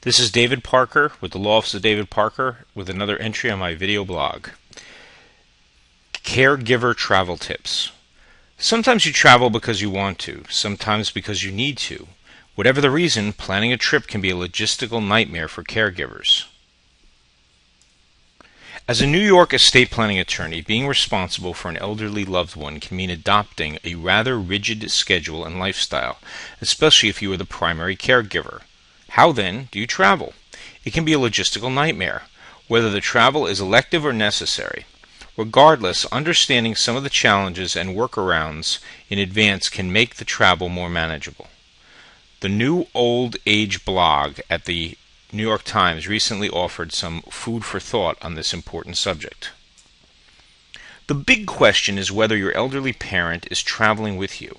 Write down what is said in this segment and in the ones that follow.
This is David Parker with the Law Office of David Parker with another entry on my video blog. Caregiver travel tips. Sometimes you travel because you want to, sometimes because you need to. Whatever the reason, planning a trip can be a logistical nightmare for caregivers. As a New York estate planning attorney, being responsible for an elderly loved one can mean adopting a rather rigid schedule and lifestyle, especially if you are the primary caregiver. How then do you travel? It can be a logistical nightmare, whether the travel is elective or necessary. Regardless, understanding some of the challenges and workarounds in advance can make the travel more manageable. The New Old Age blog at the New York Times recently offered some food for thought on this important subject. The big question is whether your elderly parent is traveling with you.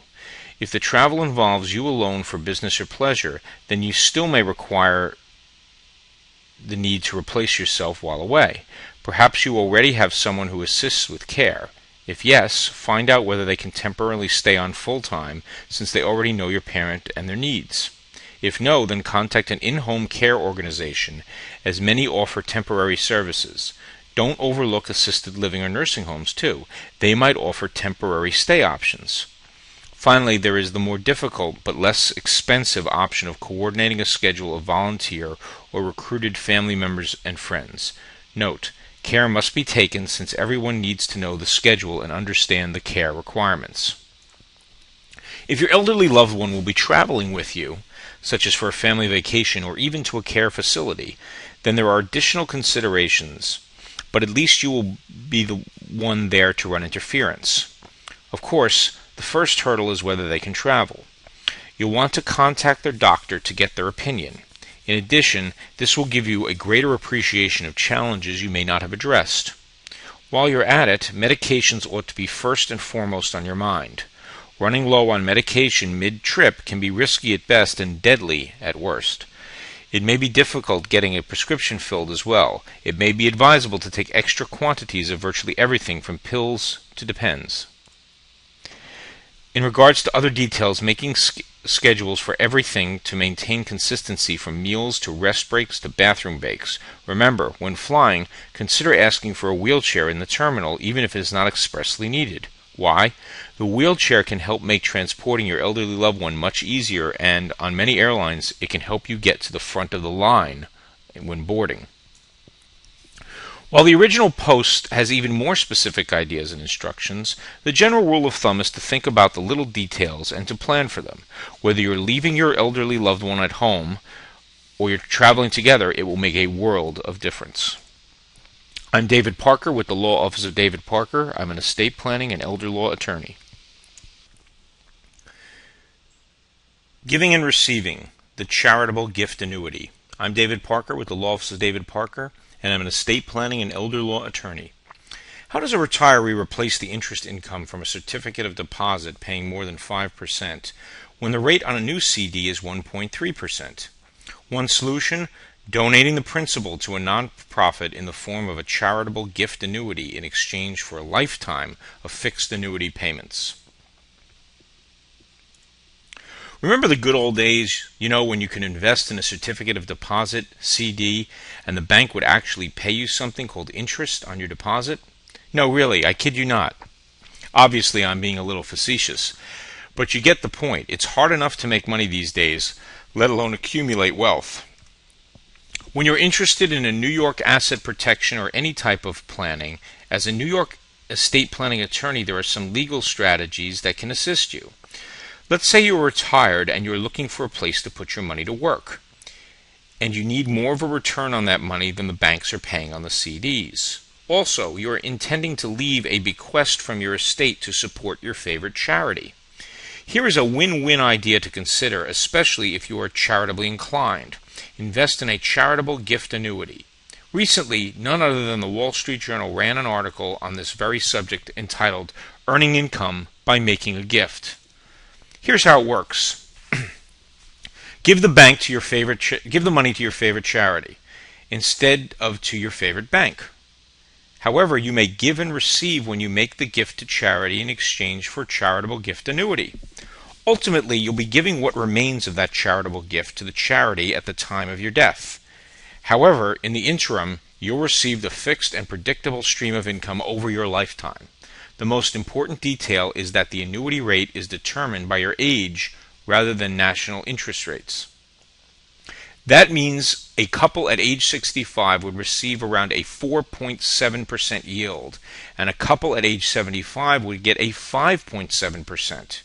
If the travel involves you alone for business or pleasure, then you still may require the need to replace yourself while away. Perhaps you already have someone who assists with care. If yes, find out whether they can temporarily stay on full-time since they already know your parent and their needs. If no, then contact an in-home care organization, as many offer temporary services. Don't overlook assisted living or nursing homes, too. They might offer temporary stay options. Finally, there is the more difficult but less expensive option of coordinating a schedule of volunteer or recruited family members and friends. Note, care must be taken since everyone needs to know the schedule and understand the care requirements. If your elderly loved one will be traveling with you, such as for a family vacation or even to a care facility, then there are additional considerations, but at least you will be the one there to run interference. Of course, the first hurdle is whether they can travel. You'll want to contact their doctor to get their opinion. In addition, this will give you a greater appreciation of challenges you may not have addressed. While you're at it, medications ought to be first and foremost on your mind. Running low on medication mid-trip can be risky at best and deadly at worst. It may be difficult getting a prescription filled as well. It may be advisable to take extra quantities of virtually everything from pills to Depends. In regards to other details, making schedules for everything to maintain consistency from meals to rest breaks to bathroom breaks. Remember, when flying, consider asking for a wheelchair in the terminal even if it is not expressly needed. Why? The wheelchair can help make transporting your elderly loved one much easier, and on many airlines it can help you get to the front of the line when boarding. While the original post has even more specific ideas and instructions, the general rule of thumb is to think about the little details and to plan for them. Whether you're leaving your elderly loved one at home or you're traveling together, it will make a world of difference. I'm David Parker with the Law Office of David Parker. I'm an estate planning and elder law attorney. Giving and receiving, the charitable gift annuity. I'm David Parker with the Law Office of David Parker, and I'm an estate planning and elder law attorney. How does a retiree replace the interest income from a certificate of deposit paying more than 5% when the rate on a new CD is 1.3%? One solution: donating the principal to a non-profit in the form of a charitable gift annuity in exchange for a lifetime of fixed annuity payments. Remember the good old days, when you can invest in a certificate of deposit, CD, and the bank would actually pay you something called interest on your deposit? No, really, I kid you not. Obviously, I'm being a little facetious, but you get the point. It's hard enough to make money these days, let alone accumulate wealth. When you're interested in a New York asset protection or any type of planning, as a New York estate planning attorney, there are some legal strategies that can assist you. Let's say you're retired and you're looking for a place to put your money to work, and you need more of a return on that money than the banks are paying on the CDs. Also, you're intending to leave a bequest from your estate to support your favorite charity. Here is a win-win idea to consider, especially if you are charitably inclined. Invest in a charitable gift annuity. Recently, none other than the Wall Street Journal ran an article on this very subject entitled "Earning Income by Making a Gift." Here's how it works. Give the money to your favorite charity instead of to your favorite bank. However, you may give and receive when you make the gift to charity in exchange for charitable gift annuity. Ultimately, you'll be giving what remains of that charitable gift to the charity at the time of your death. However, in the interim, you'll receive the fixed and predictable stream of income over your lifetime. The most important detail is that the annuity rate is determined by your age rather than national interest rates. That means a couple at age 65 would receive around a 4.7% yield, and a couple at age 75 would get a 5.7%.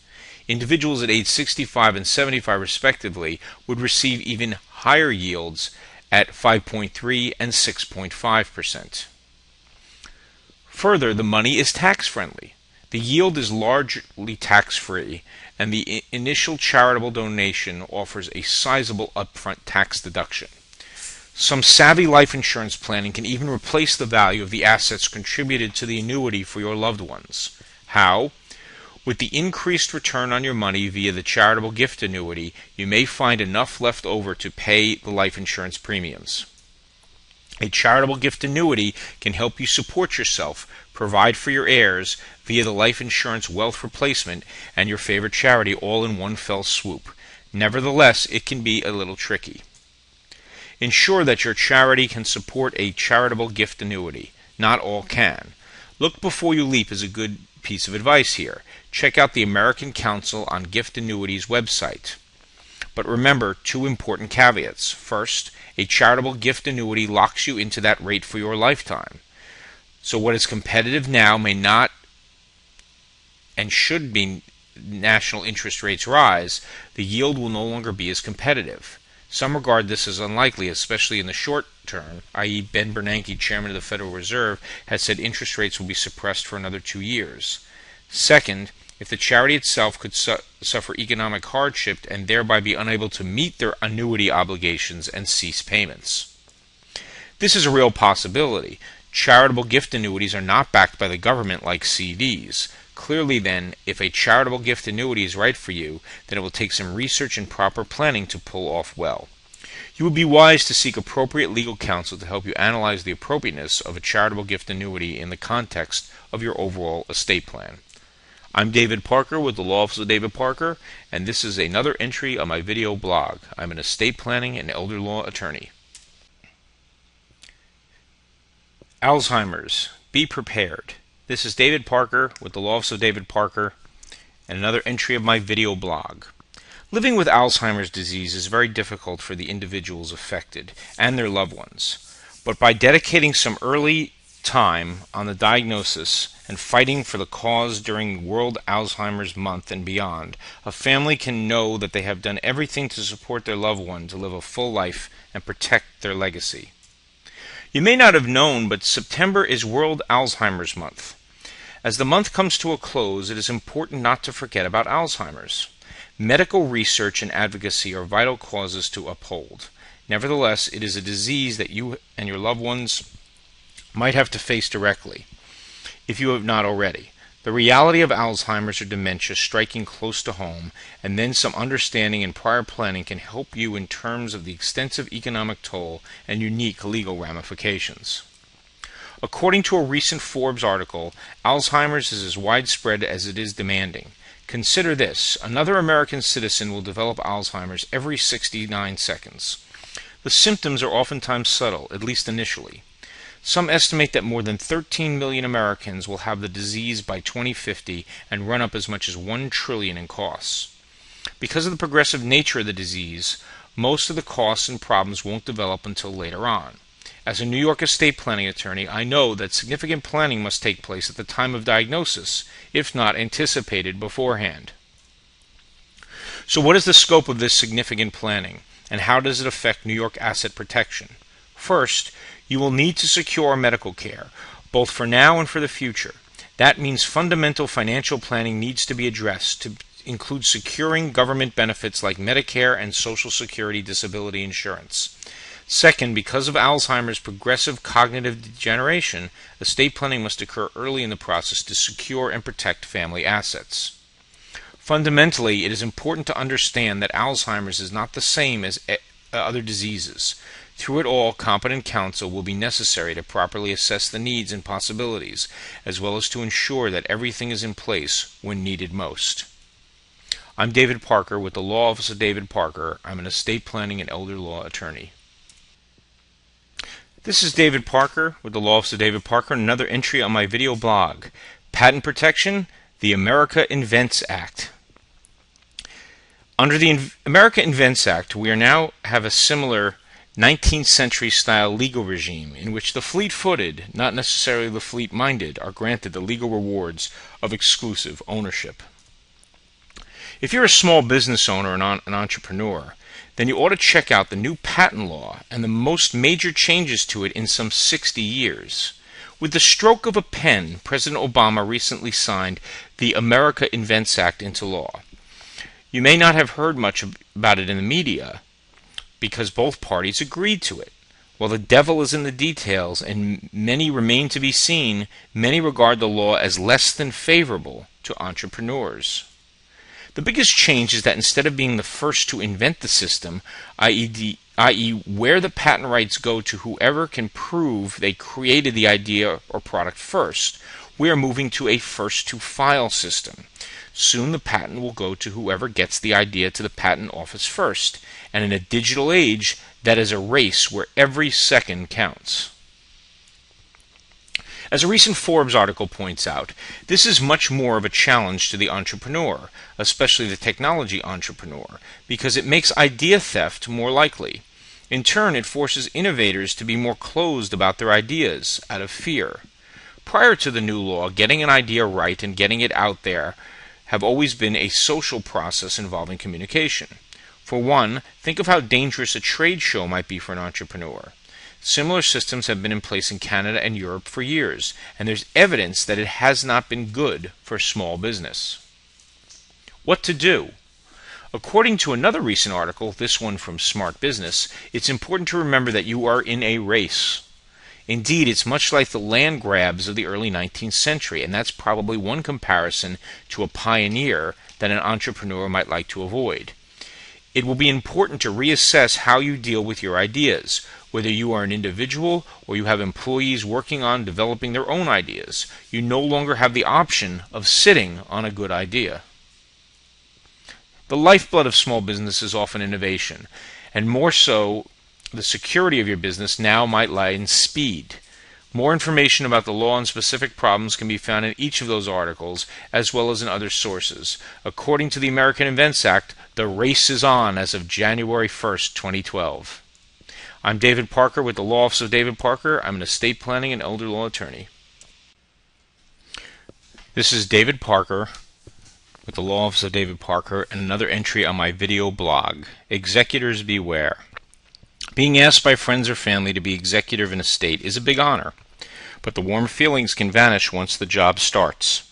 Individuals at age 65 and 75 respectively would receive even higher yields at 5.3 and 6.5%. Further, the money is tax-friendly. The yield is largely tax-free, and the initial charitable donation offers a sizable upfront tax deduction. Some savvy life insurance planning can even replace the value of the assets contributed to the annuity for your loved ones. How? With the increased return on your money via the charitable gift annuity, you may find enough left over to pay the life insurance premiums. A charitable gift annuity can help you support yourself, provide for your heirs via the life insurance wealth replacement and your favorite charity all in one fell swoop. Nevertheless, it can be a little tricky. Ensure that your charity can support a charitable gift annuity. Not all can. Look before you leap is a good piece of advice here. Check out the American Council on Gift Annuities website. But remember two important caveats. First, a charitable gift annuity locks you into that rate for your lifetime. So what is competitive now may not and should be national interest rates rise, the yield will no longer be as competitive. Some regard this as unlikely, especially in the short term, i.e. Ben Bernanke, chairman of the Federal Reserve, has said interest rates will be suppressed for another 2 years. Second, if the charity itself could suffer economic hardship and thereby be unable to meet their annuity obligations and cease payments. This is a real possibility. Charitable gift annuities are not backed by the government like CDs. Clearly then, if a charitable gift annuity is right for you, then it will take some research and proper planning to pull off well. You would be wise to seek appropriate legal counsel to help you analyze the appropriateness of a charitable gift annuity in the context of your overall estate plan. I'm David Parker with the Law Office of David Parker, and this is another entry on my video blog. I'm an estate planning and elder law attorney. Alzheimer's. Be prepared. This is David Parker with the Law Office of David Parker, and another entry of my video blog. Living with Alzheimer's disease is very difficult for the individuals affected and their loved ones. But by dedicating some early time on the diagnosis and fighting for the cause during World Alzheimer's Month and beyond, a family can know that they have done everything to support their loved one to live a full life and protect their legacy. You may not have known, but September is World Alzheimer's Month. As the month comes to a close, it is important not to forget about Alzheimer's. Medical research and advocacy are vital causes to uphold. Nevertheless, it is a disease that you and your loved ones might have to face directly, if you have not already. The reality of Alzheimer's or dementia striking close to home, and then some understanding and prior planning can help you in terms of the extensive economic toll and unique legal ramifications. According to a recent Forbes article, Alzheimer's is as widespread as it is demanding. Consider this: another American citizen will develop Alzheimer's every 69 seconds. The symptoms are oftentimes subtle, at least initially. Some estimate that more than 13 million Americans will have the disease by 2050 and run up as much as $1 trillion in costs. Because of the progressive nature of the disease, most of the costs and problems won't develop until later on. As a New York estate planning attorney, I know that significant planning must take place at the time of diagnosis, if not anticipated beforehand. So what is the scope of this significant planning, and how does it affect New York asset protection? First, you will need to secure medical care, both for now and for the future. That means fundamental financial planning needs to be addressed to include securing government benefits like Medicare and Social Security disability insurance. Second, because of Alzheimer's progressive cognitive degeneration, estate planning must occur early in the process to secure and protect family assets. Fundamentally, it is important to understand that Alzheimer's is not the same as other diseases. Through it all, competent counsel will be necessary to properly assess the needs and possibilities, as well as to ensure that everything is in place when needed most. I'm David Parker with the Law Office of David Parker. I'm an estate planning and elder law attorney. This is David Parker with the Law Office of David Parker, and another entry on my video blog, Patent Protection, the America Invents Act. Under the America Invents Act, we now have a similar 19th century style legal regime in which the fleet-footed, not necessarily the fleet-minded, are granted the legal rewards of exclusive ownership. If you're a small business owner and an entrepreneur, then you ought to check out the new patent law and the most major changes to it in some 60 years. With the stroke of a pen, President Obama recently signed the America Invents Act into law. You may not have heard much about it in the media because both parties agreed to it. While the devil is in the details and many remain to be seen, many regard the law as less than favorable to entrepreneurs. The biggest change is that instead of being the first to invent the system, i.e. where the patent rights go to whoever can prove they created the idea or product first, we are moving to a first-to-file system. Soon the patent will go to whoever gets the idea to the patent office first, and in a digital age, that is a race where every second counts. As a recent Forbes article points out, this is much more of a challenge to the entrepreneur, especially the technology entrepreneur, because it makes idea theft more likely. In turn, it forces innovators to be more closed about their ideas, out of fear. Prior to the new law, getting an idea right and getting it out there have always been a social process involving communication. For one, think of how dangerous a trade show might be for an entrepreneur. Similar systems have been in place in Canada and Europe for years, and there's evidence that it has not been good for small business. What to do? According to another recent article, this one from Smart Business, it's important to remember that you are in a race. Indeed, it's much like the land grabs of the early 19th century, and that's probably one comparison to a pioneer that an entrepreneur might like to avoid. It will be important to reassess how you deal with your ideas, whether you are an individual or you have employees working on developing their own ideas. You no longer have the option of sitting on a good idea. The lifeblood of small business is often innovation, and more so, the security of your business now might lie in speed. More information about the law and specific problems can be found in each of those articles, as well as in other sources. According to the American Invents Act, the race is on as of January 1st, 2012. I'm David Parker with the Law Office of David Parker. I'm an estate planning and elder law attorney. This is David Parker with the Law Office of David Parker and another entry on my video blog, Executors Beware. Being asked by friends or family to be executor of an estate is a big honor, but the warm feelings can vanish once the job starts.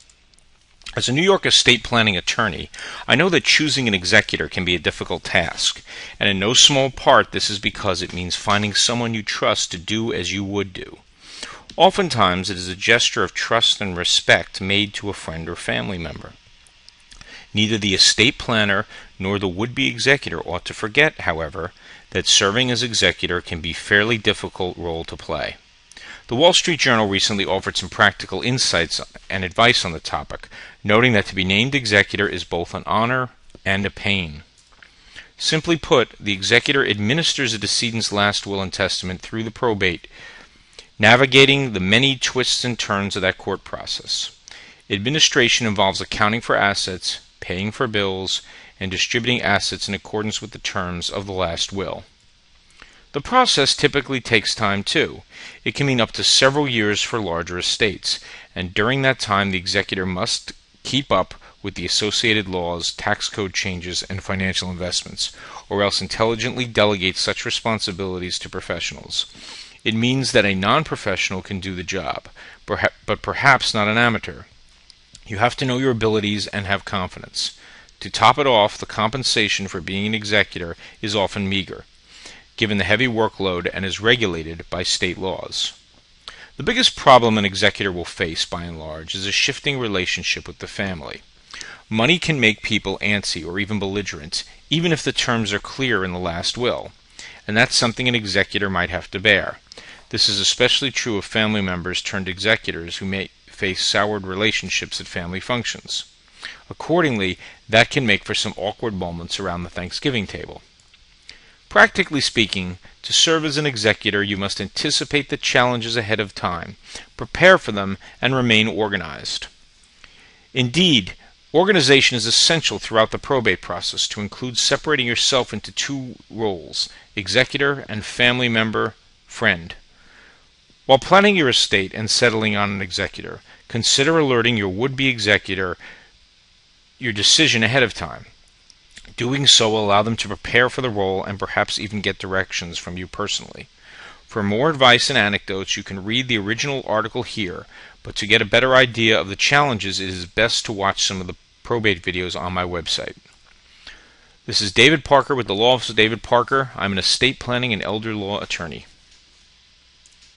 As a New York estate planning attorney, I know that choosing an executor can be a difficult task, and in no small part this is because it means finding someone you trust to do as you would do. Oftentimes it is a gesture of trust and respect made to a friend or family member. Neither the estate planner nor the would-be executor ought to forget, however, that serving as executor can be a fairly difficult role to play. The Wall Street Journal recently offered some practical insights and advice on the topic, noting that to be named executor is both an honor and a pain. Simply put, the executor administers a decedent's last will and testament through the probate, navigating the many twists and turns of that court process. Administration involves accounting for assets, paying for bills, and distributing assets in accordance with the terms of the last will. The process typically takes time too. It can mean up to several years for larger estates, and during that time the executor must keep up with the associated laws, tax code changes, and financial investments, or else intelligently delegate such responsibilities to professionals. It means that a non-professional can do the job, but perhaps not an amateur. You have to know your abilities and have confidence. To top it off, the compensation for being an executor is often meager, given the heavy workload, and is regulated by state laws. The biggest problem an executor will face, by and large, is a shifting relationship with the family. Money can make people antsy or even belligerent, even if the terms are clear in the last will, and that's something an executor might have to bear. This is especially true of family members turned executors who may face soured relationships at family functions. Accordingly, that can make for some awkward moments around the Thanksgiving table. Practically speaking, to serve as an executor, you must anticipate the challenges ahead of time, prepare for them, and remain organized. Indeed, organization is essential throughout the probate process to include separating yourself into two roles, executor and family member, friend. While planning your estate and settling on an executor, consider alerting your would-be executor your decision ahead of time. Doing so will allow them to prepare for the role and perhaps even get directions from you personally. For more advice and anecdotes, you can read the original article here, but to get a better idea of the challenges, it is best to watch some of the probate videos on my website. This is David Parker with the Law Office of David Parker. I'm an estate planning and elder law attorney.